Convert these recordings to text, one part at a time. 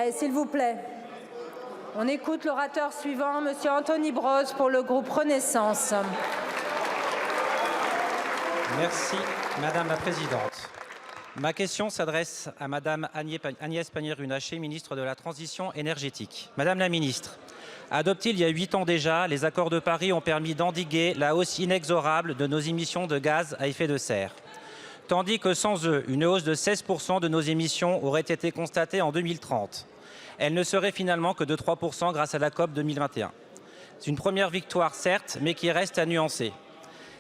Allez, s'il vous plaît. On écoute l'orateur suivant, Monsieur Anthony Brosse, pour le groupe Renaissance. Merci, Madame la Présidente. Ma question s'adresse à Madame Agnès Pannier-Runacher, ministre de la Transition énergétique. Madame la ministre, adoptés il y a 8 ans déjà, les accords de Paris ont permis d'endiguer la hausse inexorable de nos émissions de gaz à effet de serre. Tandis que sans eux, une hausse de 16% de nos émissions aurait été constatée en 2030. Elle ne serait finalement que de 3% grâce à la COP 2021. C'est une première victoire, certes, mais qui reste à nuancer.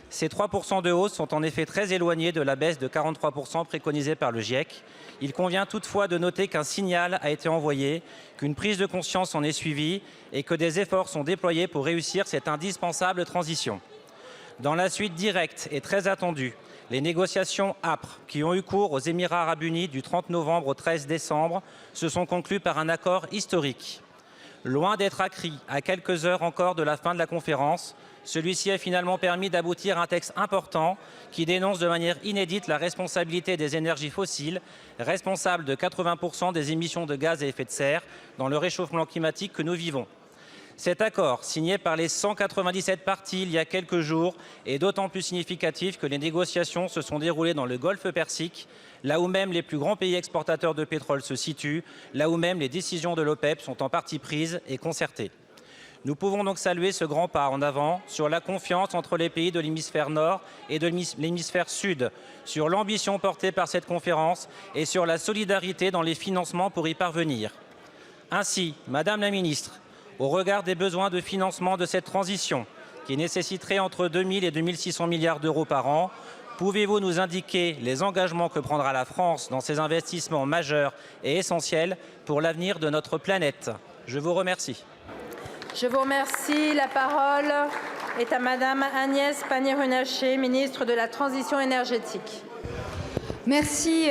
Ces 3% de hausse sont en effet très éloignés de la baisse de 43% préconisée par le GIEC. Il convient toutefois de noter qu'un signal a été envoyé, qu'une prise de conscience en est suivie et que des efforts sont déployés pour réussir cette indispensable transition. Dans la suite directe et très attendue, les négociations âpres qui ont eu cours aux Émirats arabes unis du 30 novembre au 13 décembre se sont conclues par un accord historique. Loin d'être acquis à quelques heures encore de la fin de la conférence, celui-ci a finalement permis d'aboutir à un texte important qui dénonce de manière inédite la responsabilité des énergies fossiles, responsables de 80% des émissions de gaz à effet de serre dans le réchauffement climatique que nous vivons. Cet accord, signé par les 197 parties il y a quelques jours, est d'autant plus significatif que les négociations se sont déroulées dans le Golfe Persique, là où même les plus grands pays exportateurs de pétrole se situent, là où même les décisions de l'OPEP sont en partie prises et concertées. Nous pouvons donc saluer ce grand pas en avant sur la confiance entre les pays de l'hémisphère nord et de l'hémisphère sud, sur l'ambition portée par cette conférence et sur la solidarité dans les financements pour y parvenir. Ainsi, Madame la Ministre, au regard des besoins de financement de cette transition, qui nécessiterait entre 2 000 et 2 600 milliards d'euros par an, pouvez-vous nous indiquer les engagements que prendra la France dans ces investissements majeurs et essentiels pour l'avenir de notre planète? Je vous remercie. Je vous remercie. La parole est à Madame Agnès Pannier-Runacher, ministre de la Transition énergétique. Merci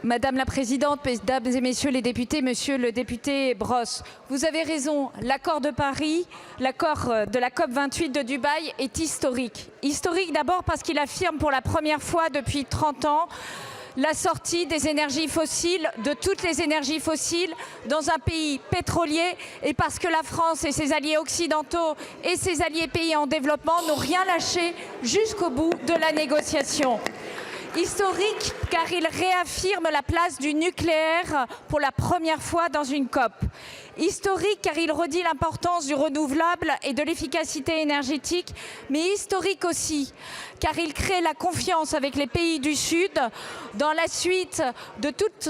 Madame la Présidente, Mesdames et Messieurs les députés, Monsieur le député Brosse. Vous avez raison, l'accord de Paris, l'accord de la COP 28 de Dubaï est historique. Historique d'abord parce qu'il affirme pour la première fois depuis 30 ans la sortie des énergies fossiles, de toutes les énergies fossiles dans un pays pétrolier, et parce que la France et ses alliés occidentaux et ses alliés pays en développement n'ont rien lâché jusqu'au bout de la négociation. Historique car il réaffirme la place du nucléaire pour la première fois dans une COP. Historique car il redit l'importance du renouvelable et de l'efficacité énergétique, mais historique aussi car il crée la confiance avec les pays du Sud dans la suite de toute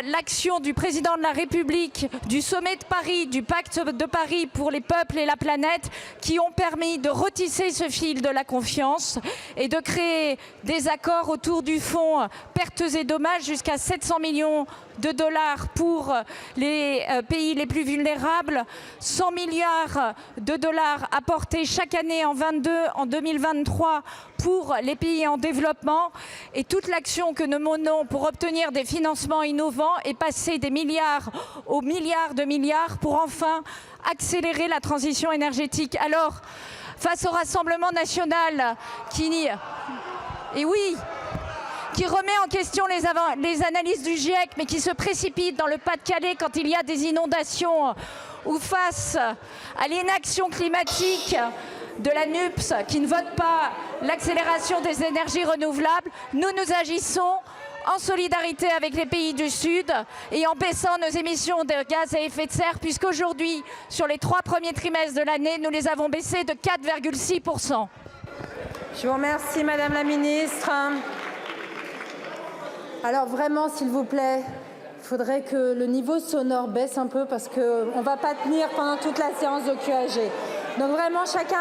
l'action du président de la République, du sommet de Paris, du pacte de Paris pour les peuples et la planète, qui ont permis de retisser ce fil de la confiance et de créer des accords autour du fonds pertes et dommages jusqu'à 700 millions de dollars pour les pays les plus vulnérables, 100 milliards de dollars apportés chaque année en 2023 pour les pays en développement, et toute l'action que nous menons pour obtenir des financements innovants et passer des milliards aux milliards de milliards pour enfin accélérer la transition énergétique. Alors, face au Rassemblement national qui remet en question les analyses du GIEC, mais qui se précipite dans le Pas-de-Calais quand il y a des inondations, ou face à l'inaction climatique de la NUPS qui ne vote pas l'accélération des énergies renouvelables, nous agissons en solidarité avec les pays du Sud et en baissant nos émissions de gaz à effet de serre, puisqu'aujourd'hui, sur les 3 premiers trimestres de l'année, nous les avons baissés de 4,6%. Je vous remercie, Madame la Ministre. Alors vraiment, s'il vous plaît, il faudrait que le niveau sonore baisse un peu parce qu'on ne va pas tenir pendant toute la séance de QAG. Donc vraiment, chacun